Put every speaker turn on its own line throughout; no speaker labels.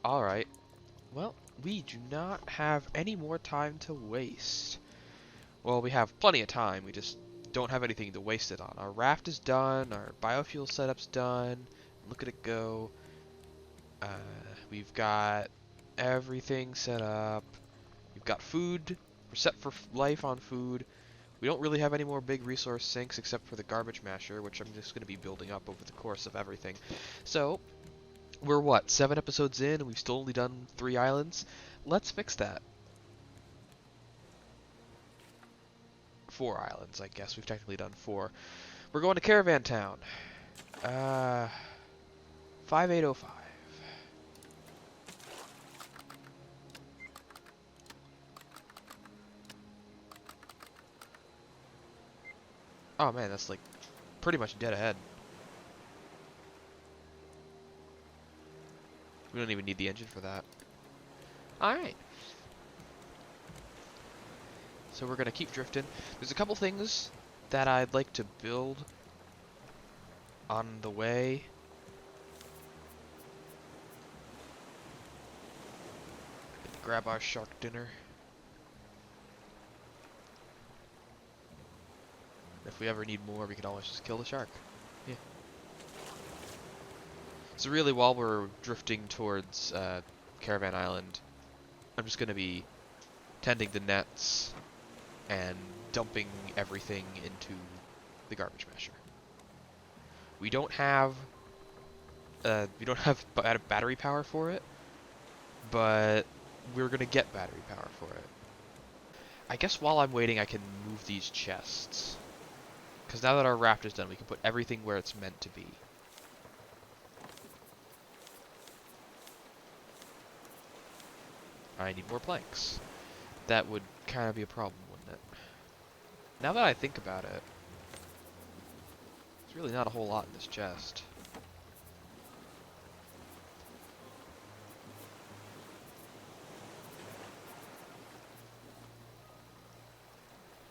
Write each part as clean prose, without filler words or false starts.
Alright. Well, we do not have any more time to waste. Well, we have plenty of time, we just don't have anything to waste it on. Our raft is done, our biofuel setup's done. Look at it go. Uh, we've got everything set up. We've got food. We're set for life on food. We don't really have any more big resource sinks except for the garbage masher, which I'm just going to be building up over the course of everything. So, we're what, 7 episodes in and we've still only done 3 islands? Let's fix that. 4 islands, I guess. We've technically done 4. We're going to Caravan Town. 5805. Oh man, that's like pretty much dead ahead. We don't even need the engine for that. Alright. So we're gonna keep drifting. There's a couple things that I'd like to build on the way. Grab our shark dinner. If we ever need more, we can always just kill the shark. Yeah. So really, while we're drifting towards Caravan Island, I'm just gonna be tending the nets and dumping everything into the garbage masher. We don't have battery power for it, but we're gonna get battery power for it. I guess while I'm waiting, I can move these chests, because now that our raft is done, we can put everything where it's meant to be. I need more planks. That would kind of be a problem, wouldn't it? Now that I think about it, there's really not a whole lot in this chest.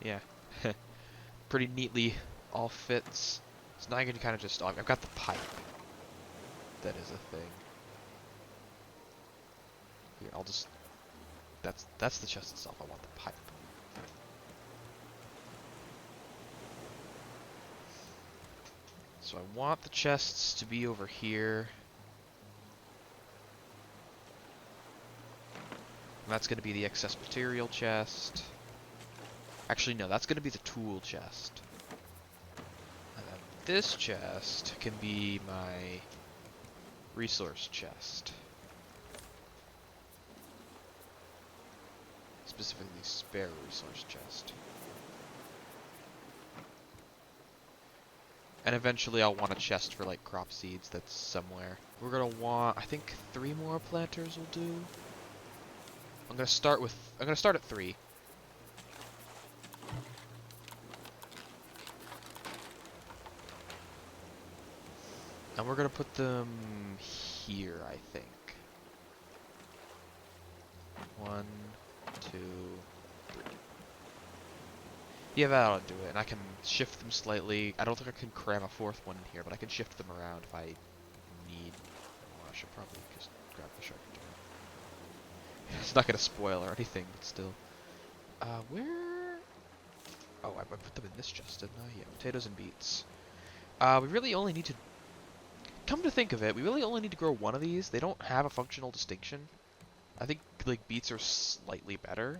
Yeah, pretty neatly all fits. So now I can kind of just, I've got the pipe. That is a thing. Here, I'll just, that's the chest itself. I want the pipe. So I want the chests to be over here. And that's going to be the excess material chest. Actually, no, that's going to be the tool chest. And then this chest can be my resource chest. Specifically, spare resource chest. And eventually I'll want a chest for like crop seeds that's somewhere. We're gonna want, I think 3 more planters will do. I'm gonna start at 3. And we're gonna put them here, I think. 1, 2, 3. Yeah, that'll do it. And I can shift them slightly. I don't think I can cram a 4th one in here, but I can shift them around if I need. Oh, I should probably just grab the shark dinner. It's not gonna spoil or anything, but still. Where? Oh, I put them in this chest, didn't I? Yeah, potatoes and beets. We really only need to. Come to think of it, we really only need to grow one of these. They don't have a functional distinction. I think like beets are slightly better.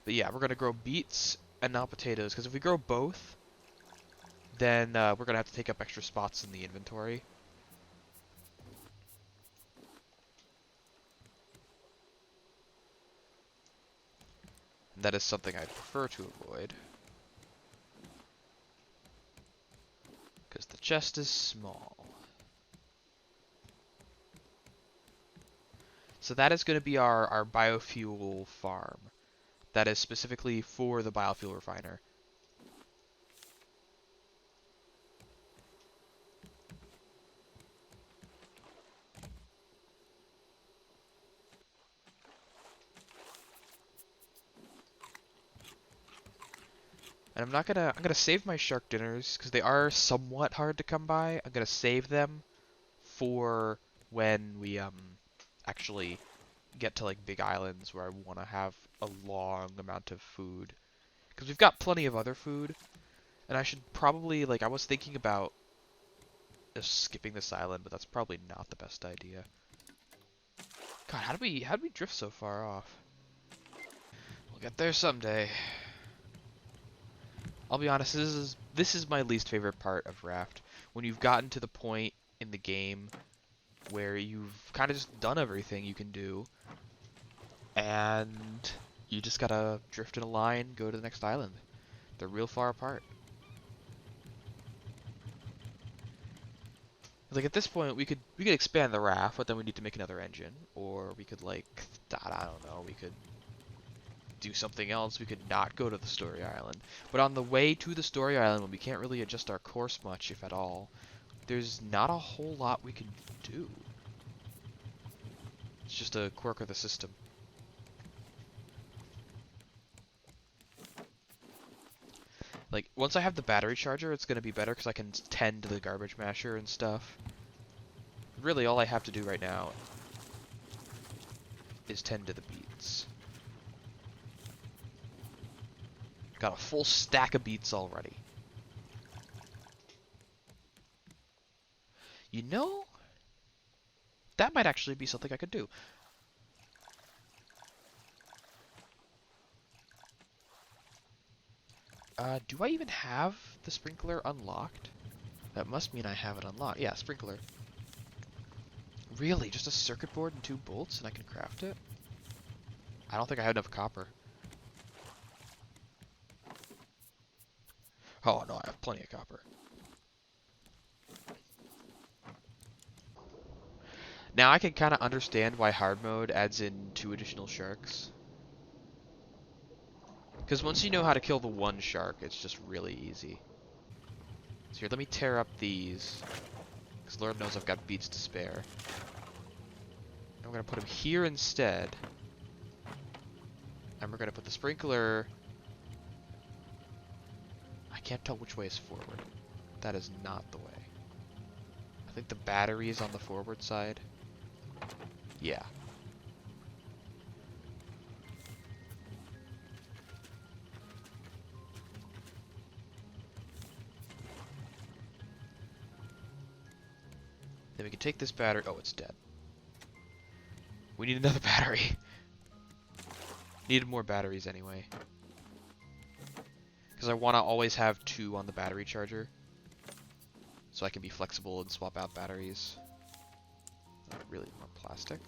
But yeah, we're gonna grow beets and not potatoes, because if we grow both, then we're gonna have to take up extra spots in the inventory. And that is something I'd prefer to avoid, because the chest is small. So that is going to be our biofuel farm. That is specifically for the biofuel refiner. And I'm gonna save my shark dinners because they are somewhat hard to come by. I'm gonna save them for when we actually get to like big islands where I want to have a long amount of food. Because we've got plenty of other food, and I should probably like I was thinking about just skipping this island, but that's probably not the best idea. God, how did we drift so far off? We'll get there someday. I'll be honest, this is my least favorite part of Raft. When you've gotten to the point in the game where you've kind of just done everything you can do, and you just gotta drift in a line, go to the next island. They're real far apart. Like at this point, we could expand the raft, but then we need to make another engine, or we could like I don't know, we could do something else. We could not go to the story island. But on the way to the story island, when we can't really adjust our course much, if at all, there's not a whole lot we can do. It's just a quirk of the system. Like, once I have the battery charger, it's going to be better because I can tend to the garbage masher and stuff. Really, all I have to do right now is tend to the beets. Got a full stack of beets already. You know, that might actually be something I could do. Do I even have the sprinkler unlocked? That must mean I have it unlocked. Yeah, sprinkler. Really? Just a circuit board and 2 bolts and I can craft it? I don't think I have enough copper. Oh no, I have plenty of copper. Now I can kind of understand why hard mode adds in 2 additional sharks. Because once you know how to kill the one shark, it's just really easy. So here, let me tear up these. Because Lord knows I've got beets to spare. I'm going to put them here instead. And we're going to put the sprinkler... I can't tell which way is forward. That is not the way. I think the battery is on the forward side. Yeah. Then we can take this battery. Oh, it's dead. We need another battery. Needed more batteries anyway. Because I want to always have 2 on the battery charger. So I can be flexible and swap out batteries. I really want plastic.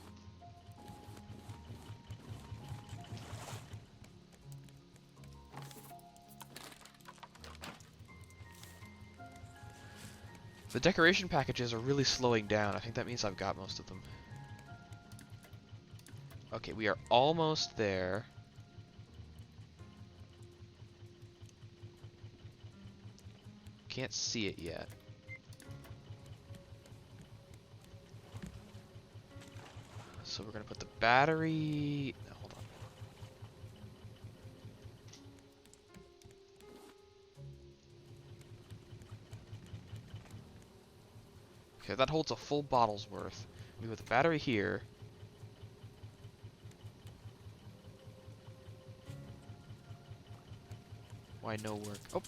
The decoration packages are really slowing down. I think that means I've got most of them. Okay, we are almost there. Can't see it yet. So we're gonna put the battery... No, hold on. Okay, that holds a full bottle's worth. We put the battery here. Why no work? Oh!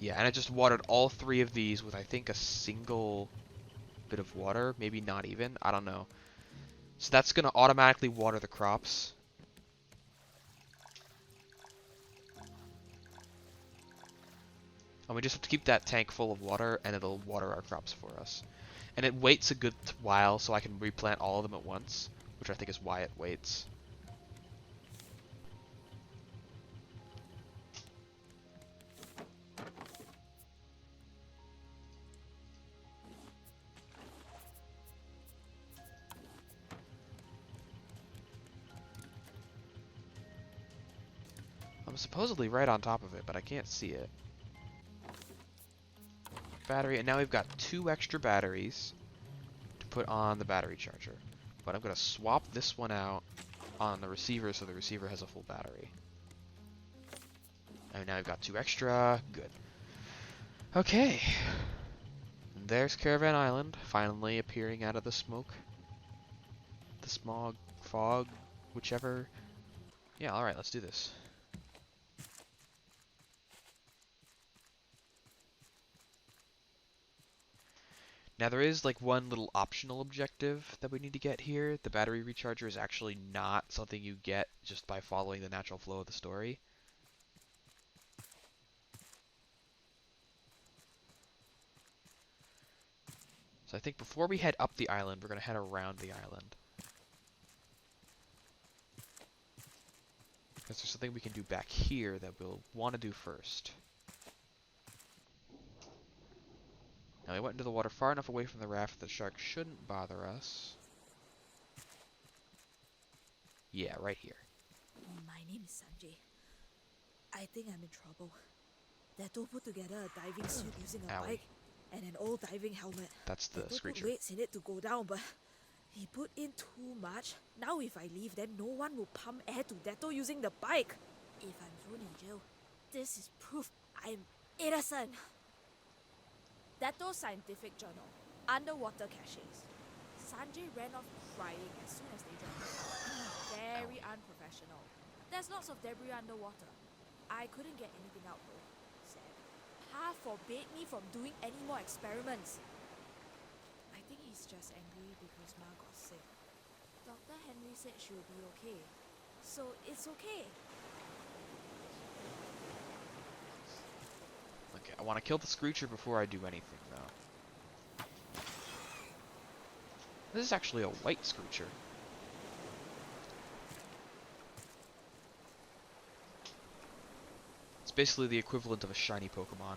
Yeah, and I just watered all 3 of these with, I think, a single bit of water. Maybe not even. I don't know. So that's going to automatically water the crops. And we just have to keep that tank full of water, and it'll water our crops for us. And it waits a good while, so I can replant all of them at once, which I think is why it waits. I'm supposedly right on top of it, but I can't see it. Battery, and now we've got 2 extra batteries to put on the battery charger. But I'm going to swap this one out on the receiver so the receiver has a full battery. And now we've got 2 extra. Good. Okay. And there's Caravan Island, finally appearing out of the smoke. The smog, fog, whichever. Yeah, alright, let's do this. Now there is like one little optional objective that we need to get here. The battery recharger is actually not something you get just by following the natural flow of the story. So I think before we head up the island, we're going to head around the island. Because there's something we can do back here that we'll want to do first. Now we went into the water far enough away from the raft that the shark shouldn't bother us. Yeah, right here.
My name is Sanjay. I think I'm in trouble. Dato put together a diving suit using a bike and an old diving helmet.
That's the
Dato
screecher.
put weights in it to go down, but he put in too much. Now if I leave, then no one will pump air to Dato using the bike. If I'm thrown in jail, this is proof I'm innocent. Dato Scientific Journal, Underwater Caches. Sanjay ran off crying as soon as they dropped him. Very unprofessional. There's lots of debris underwater. I couldn't get anything out though. Sad. Pa forbade me from doing any more experiments. I think he's just angry because Ma got sick. Dr. Henry said she'll be okay. So it's okay.
Okay, I want to kill the screecher before I do anything, though. This is actually a white screecher. It's basically the equivalent of a shiny Pokemon.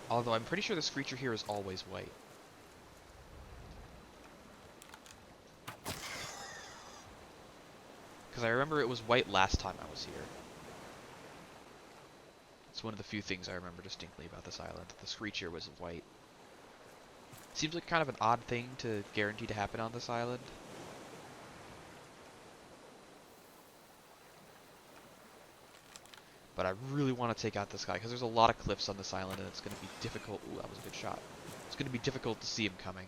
Although I'm pretty sure the screecher here is always white. Because I remember it was white last time I was here. It's one of the few things I remember distinctly about this island. The screecher was white. Seems like kind of an odd thing to guarantee to happen on this island. But I really want to take out this guy because there's a lot of cliffs on this island and it's going to be difficult. Ooh, that was a good shot. It's going to be difficult to see him coming.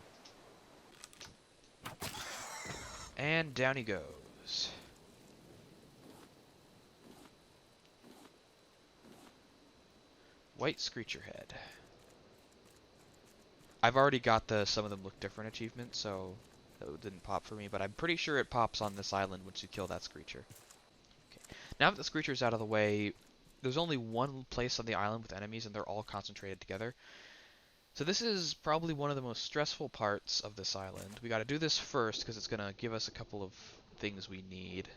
And down he goes. White Screecher Head. I've already got the some of them look different achievement, so that didn't pop for me, but I'm pretty sure it pops on this island once you kill that Screecher. Okay. Now that the Screecher's out of the way, there's only one place on the island with enemies and they're all concentrated together. So this is probably one of the most stressful parts of this island. We gotta do this first because it's gonna give us a couple of things we need.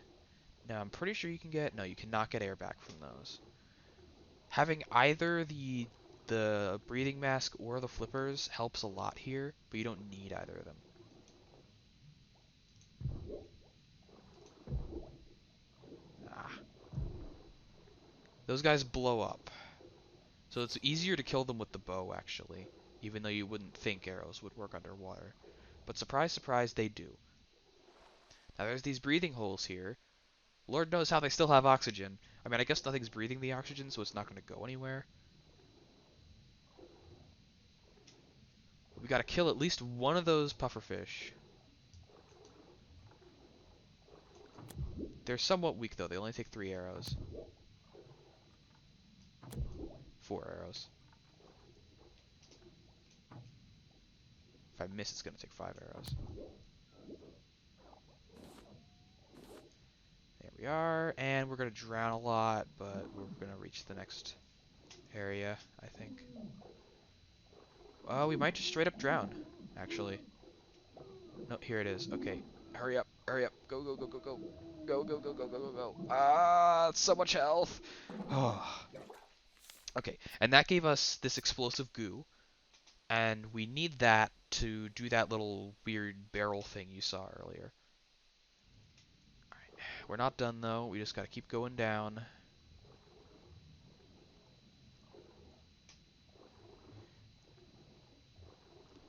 Now I'm pretty sure you can get, no, you cannot get air back from those. Having either the breathing mask or the flippers helps a lot here, but you don't need either of them. Ah. Those guys blow up. So it's easier to kill them with the bow, actually, even though you wouldn't think arrows would work underwater. But surprise, surprise, they do. Now there's these breathing holes here. Lord knows how they still have oxygen. I mean, I guess nothing's breathing the oxygen, so it's not going to go anywhere. We gotta kill at least one of those pufferfish. They're somewhat weak, though. They only take 3 arrows. 4 arrows. If I miss, it's gonna take 5 arrows. There we are, and we're gonna drown a lot, but we're gonna reach the next area, I think. We might just straight up drown, actually. No, here it is. Okay, hurry up, hurry up. Go, go, go, go, go. Go, go, go, go, go, go, go. Ah, so much health. Oh. Okay, and that gave us this explosive goo, and we need that to do that little weird barrel thing you saw earlier. Alright, we're not done though, we just gotta keep going down.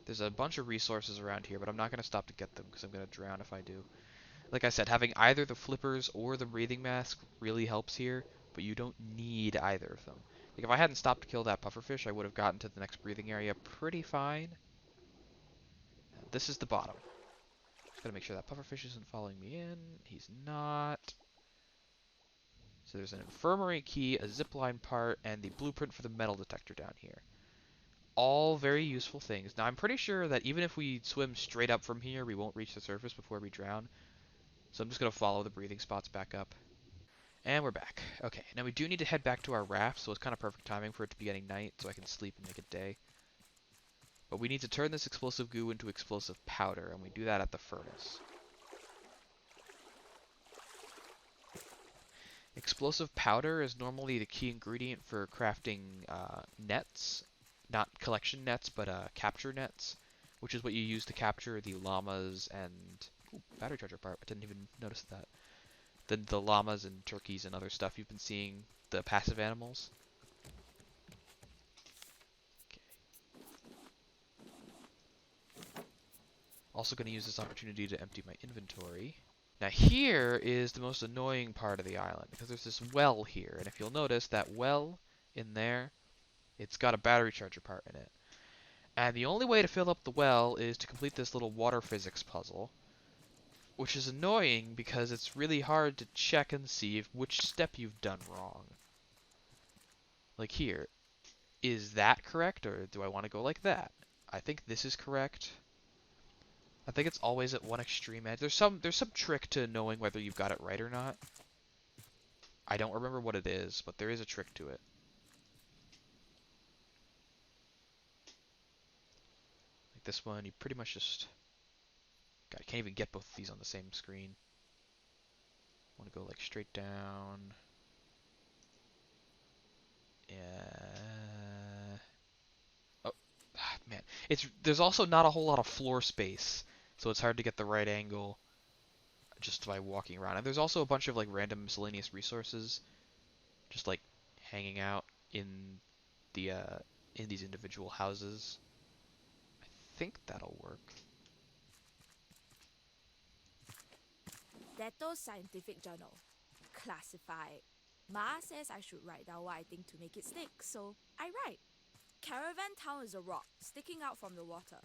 There's a bunch of resources around here, but I'm not gonna stop to get them because I'm gonna drown if I do. Like I said, having either the flippers or the breathing mask really helps here, but you don't need either of them. Like if I hadn't stopped to kill that pufferfish, I would have gotten to the next breathing area pretty fine. This is the bottom. Just gotta make sure that pufferfish isn't following me in. He's not. So there's an infirmary key, a zipline part, and the blueprint for the metal detector down here. All very useful things. Now I'm pretty sure that even if we swim straight up from here, we won't reach the surface before we drown. So I'm just gonna follow the breathing spots back up. And we're back. Okay, now we do need to head back to our raft, so it's kind of perfect timing for it to be getting night so I can sleep and make it day. But we need to turn this explosive goo into explosive powder, and we do that at the furnace. Explosive powder is normally the key ingredient for crafting nets. Not collection nets, but capture nets, which is what you use to capture the llamas and... Ooh, battery charger part, I didn't even notice that. The llamas and turkeys and other stuff you've been seeing, the passive animals. Okay. Also going to use this opportunity to empty my inventory. Now here is the most annoying part of the island, because there's this well here, and if you'll notice, that well in there, it's got a battery charger part in it. And the only way to fill up the well is to complete this little water physics puzzle, which is annoying because it's really hard to check and see which step you've done wrong. Like here, is that correct, or do I want to go like that? I think this is correct. I think it's always at one extreme edge. There's some trick to knowing whether you've got it right or not. I don't remember what it is, but there is a trick to it. Like this one, you pretty much just... God, I can't even get both of these on the same screen. I want to go like straight down. Yeah. Oh, man. There's also not a whole lot of floor space, so it's hard to get the right angle just by walking around. And there's also a bunch of like random miscellaneous resources just like hanging out in the in these individual houses. I think that'll work.
Dato Scientific Journal. Classified. Ma says I should write down what I think to make it stick, so I write. Caravan Town is a rock sticking out from the water.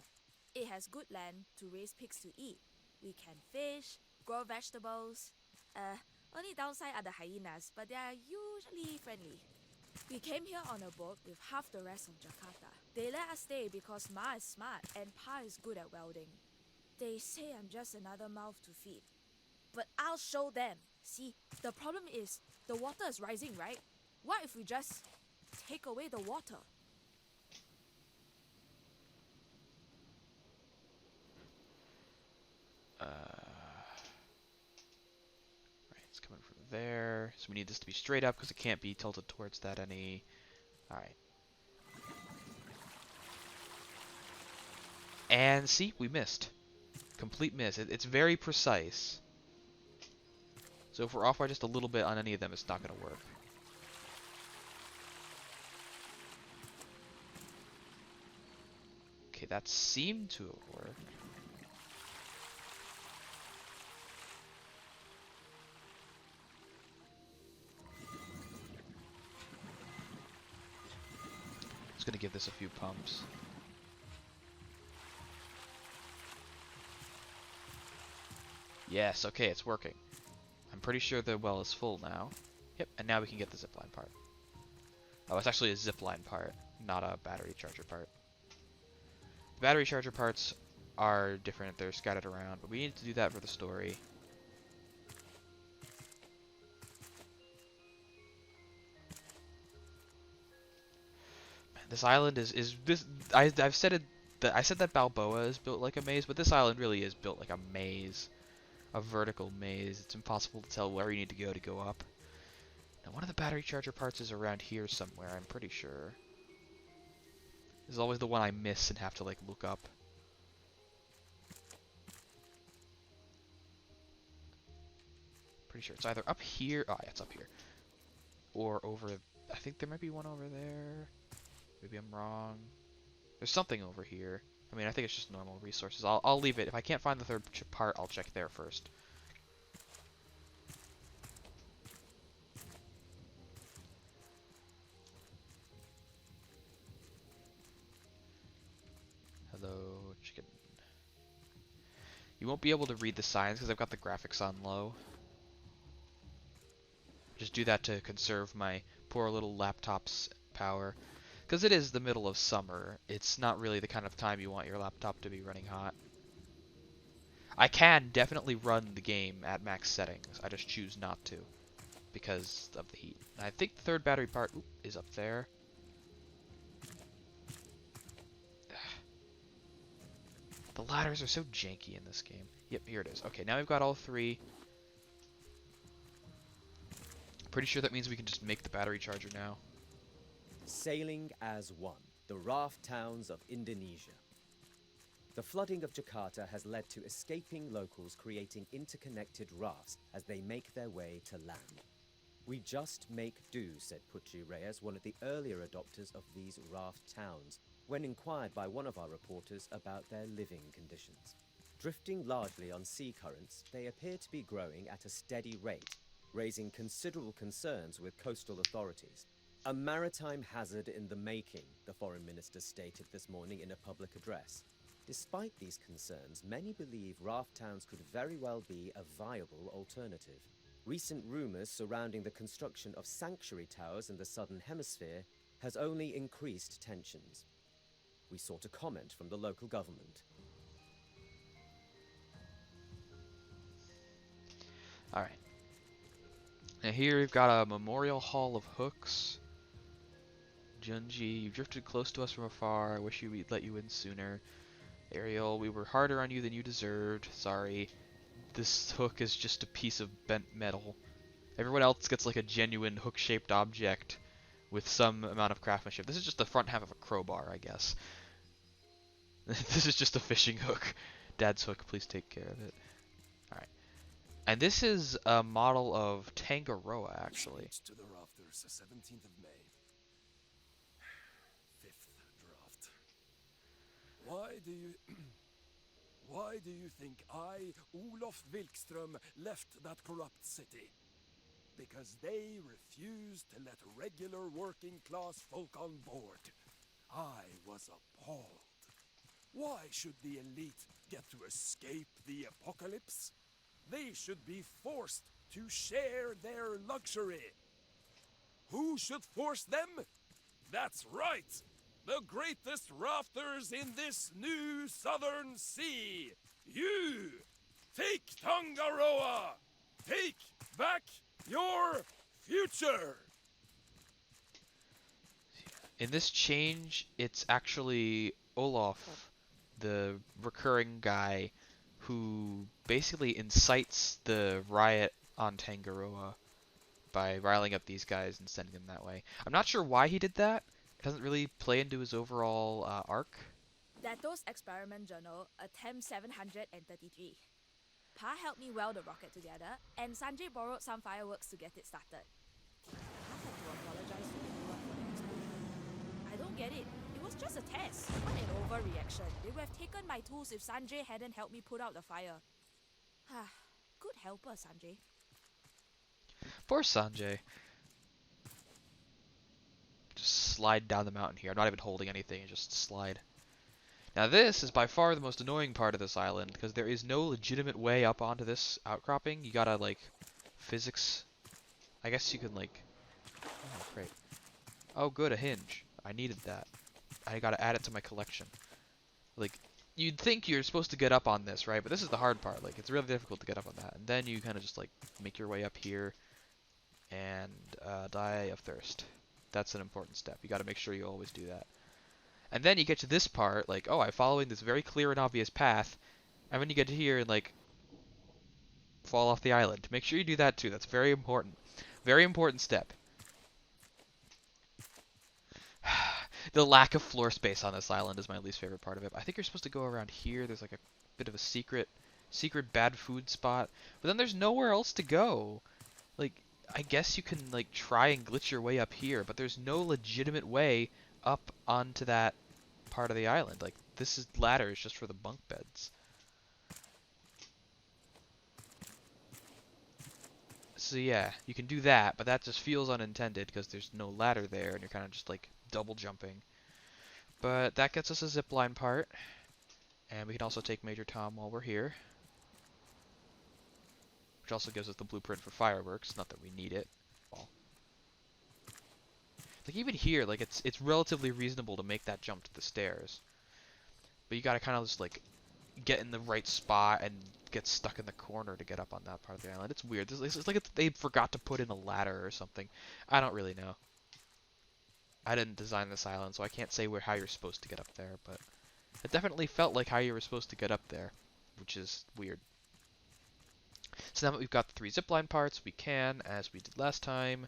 It has good land to raise pigs to eat. We can fish, grow vegetables. Only downside are the hyenas, but they are usually friendly. We came here on a boat with half the rest of Jakarta. They let us stay because Ma is smart and Pa is good at welding. They say I'm just another mouth to feed. But I'll show them. See, the problem is the water is rising, right? What if we just take away the water?
Right, it's coming from there. So we need this to be straight up because it can't be tilted towards that any. Alright. And see, we missed. Complete miss. It's very precise. So if we're off by just a little bit on any of them, it's not going to work. Okay, that seemed to have worked. Just going to give this a few pumps. Yes, okay, it's working. I'm pretty sure the well is full now. Yep, and now we can get the zipline part. Oh, it's actually a zipline part, not a battery charger part. The battery charger parts are different, they're scattered around, but we need to do that for the story. Man, this island is this I've said it that I said that Balboa is built like a maze, but this island really is built like a maze. A vertical maze. It's impossible to tell where you need to go up. Now one of the battery charger parts is around here somewhere, I'm pretty sure. This is always the one I miss and have to like look up. Pretty sure it's either up here. Oh, yeah, it's up here. Or over. I think there might be one over there. Maybe I'm wrong. There's something over here. I mean, I think it's just normal resources. I'll leave it. If I can't find the third part, I'll check there first. You won't be able to read the signs because I've got the graphics on low. Just do that to conserve my poor little laptop's power. Because it is the middle of summer, it's not really the kind of time you want your laptop to be running hot. I can definitely run the game at max settings, I just choose not to because of the heat. And I think the third battery part is up there. The ladders are so janky in this game. Yep, here it is. Okay, now we've got all three. Pretty sure that means we can just make the battery charger now.
Sailing as one, the raft towns of Indonesia. The flooding of Jakarta has led to escaping locals creating interconnected rafts as they make their way to land. We just make do, said Pucci Reyes, one of the earlier adopters of these raft towns, when inquired by one of our reporters about their living conditions. Drifting largely on sea currents, they appear to be growing at a steady rate, raising considerable concerns with coastal authorities. A maritime hazard in the making, the foreign minister stated this morning in a public address. Despite these concerns, many believe raft towns could very well be a viable alternative. Recent rumors surrounding the construction of sanctuary towers in the southern hemisphere has only increased tensions. We sought a comment from the local government.
Alright. Now here we've got a memorial hall of hooks. Junji, you've drifted close to us from afar. I wish we'd let you in sooner. Ariel, we were harder on you than you deserved. Sorry. This hook is just a piece of bent metal. Everyone else gets like a genuine hook-shaped object with some amount of craftsmanship. This is just the front half of a crowbar, I guess. This is just a fishing hook. Dad's hook, please take care of it. Alright. And this is a model of Tangaroa, actually.
To the rafters, 17th of May. Fifth draft. Why do you think I, Olof Wilkström, left that corrupt city? Because they refused to let regular working class folk on board. I was appalled. Why should the elite get to escape the apocalypse? They should be forced to share their luxury. Who should force them? That's right! The greatest rafters in this new southern sea! You! Take Tangaroa! Take back your future!
In this change, it's actually Olaf, the recurring guy, who basically incites the riot on Tangaroa by riling up these guys and sending them that way. I'm not sure why he did that. It doesn't really play into his overall arc.
Dato's experiment journal, attempt 733. Pa helped me weld the rocket together, and Sanjay borrowed some fireworks to get it started. Pa had to apologize to everyone for the explosion. I don't get it. It was just a test, not an overreaction. They would have taken my tools if Sanjay hadn't helped me put out the fire. Good helper, Sanjay.
Poor Sanjay. Just slide down the mountain here. I'm not even holding anything, just slide. Now this is by far the most annoying part of this island, because there is no legitimate way up onto this outcropping. You gotta, like, physics... I guess you can, like... Oh, great. Oh, good, a hinge. I needed that. I gotta add it to my collection. Like, you'd think you're supposed to get up on this, right? But this is the hard part. Like, it's really difficult to get up on that. And then you kind of just, like, make your way up here and die of thirst. That's an important step. You gotta make sure you always do that. And then you get to this part, like, oh, I'm following this very clear and obvious path. And then you get to here and, like, fall off the island. Make sure you do that, too. That's very important. Very important step. The lack of floor space on this island is my least favorite part of it. I think you're supposed to go around here. There's, like, a bit of a secret bad food spot. But then there's nowhere else to go. Like, I guess you can, like, try and glitch your way up here, but there's no legitimate way up onto that part of the island. Like, this ladder is just for the bunk beds. So yeah, you can do that, but that just feels unintended because there's no ladder there and you're kind of just like double jumping. But that gets us a zipline part, and we can also take Major Tom while we're here. which also gives us the blueprint for fireworks. Not that we need it. Well, like even here, like it's relatively reasonable to make that jump to the stairs, but you gotta kind of just like get in the right spot and get stuck in the corner to get up on that part of the island. It's weird. It's like they forgot to put in a ladder or something. I don't really know. I didn't design this island, so I can't say how you're supposed to get up there, but it definitely felt like how you were supposed to get up there, which is weird. So now that we've got the 3 zipline parts, we can, as we did last time,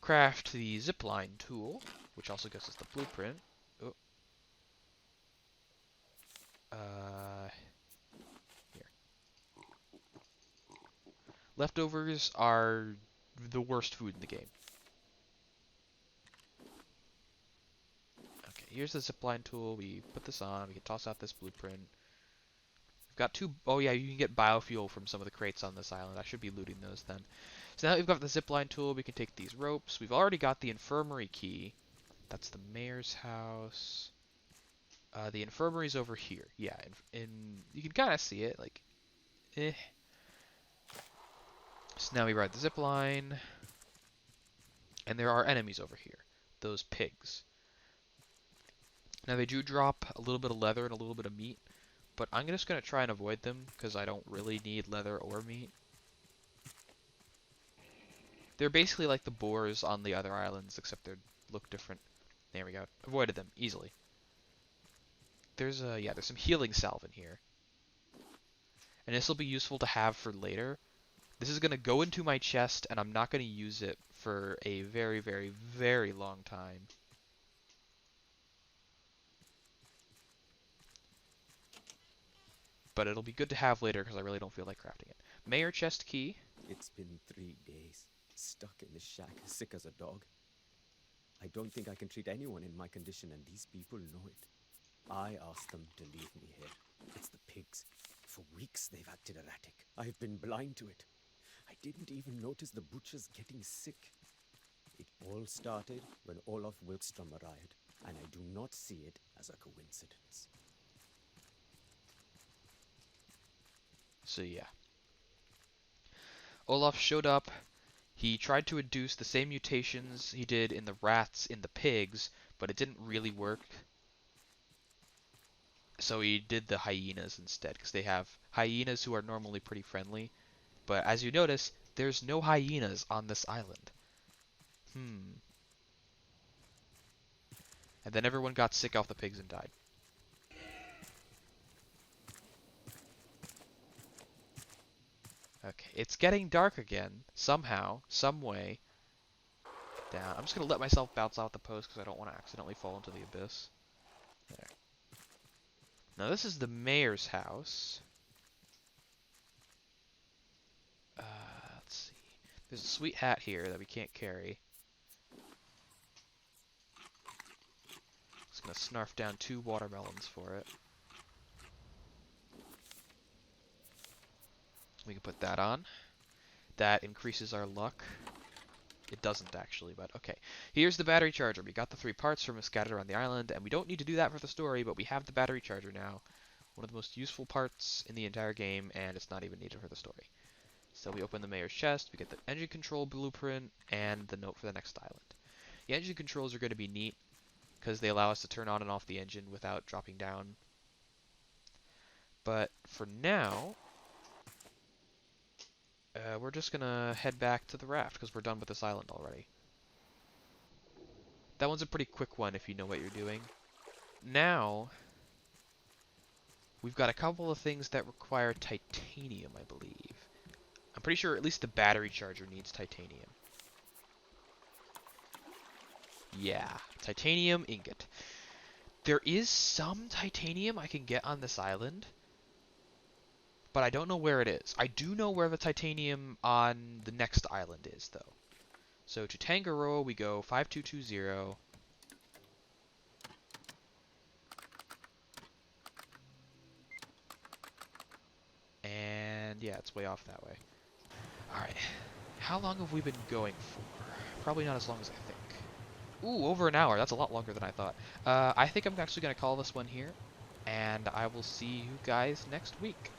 craft the zipline tool, which also gives us the blueprint. Oh. Here. Leftovers are the worst food in the game. Okay, here's the zipline tool. We put this on. We can toss out this blueprint. We've got 2... Oh yeah, you can get biofuel from some of the crates on this island. I should be looting those then. So now that we've got the zipline tool, we can take these ropes. We've already got the infirmary key. That's the mayor's house. The infirmary's over here. Yeah, you can kind of see it, like, eh. So now we ride the zipline, and there are enemies over here. Those pigs. Now they do drop a little bit of leather and a little bit of meat, but I'm just going to try and avoid them because I don't really need leather or meat. They're basically like the boars on the other islands, except they look different. There we go. Avoided them easily. There's some healing salve in here. And this will be useful to have for later. This is going to go into my chest, and I'm not going to use it for a very, very, very long time. But it'll be good to have later because I really don't feel like crafting it. Mayor chest key.
It's been 3 days, stuck in the shack, sick as a dog. I don't think I can treat anyone in my condition, and these people know it. I asked them to leave me here. It's the pigs. For weeks they've acted erratic. I've been blind to it. I didn't even notice the butchers getting sick. It all started when Olaf Wilkstrom arrived, and I do not see it as a coincidence.
So yeah. Olaf showed up. He tried to induce the same mutations he did in the rats in the pigs, but it didn't really work. So he did the hyenas instead, because they have hyenas who are normally pretty friendly. But as you notice, there's no hyenas on this island. And then everyone got sick off the pigs and died. Okay, it's getting dark again, somehow, some way. Down. I'm just going to let myself bounce out the post because I don't want to accidentally fall into the abyss. There. Now this is the mayor's house. Let's see. There's a sweet hat here that we can't carry. Just going to snarf down 2 watermelons for it. We can put that on. That increases our luck. It doesn't actually, but okay. Here's the battery charger. We got the 3 parts from scattered around the island, and we don't need to do that for the story, but we have the battery charger now. One of the most useful parts in the entire game, and it's not even needed for the story. So we open the mayor's chest, we get the engine control blueprint, and the note for the next island. The engine controls are going to be neat, because they allow us to turn on and off the engine without dropping down. But for now, we're just going to head back to the raft, because we're done with this island already. That one's a pretty quick one if you know what you're doing. Now, we've got a couple of things that require titanium, I believe. I'm pretty sure at least the battery charger needs titanium. Yeah, titanium ingot. There is some titanium I can get on this island, but I don't know where it is. I do know where the titanium on the next island is, though. So to Tangaroa, we go 5220. And yeah, it's way off that way. Alright, how long have we been going for? Probably not as long as I think. Ooh, over an hour. That's a lot longer than I thought. I think I'm actually going to call this one here, and I will see you guys next week.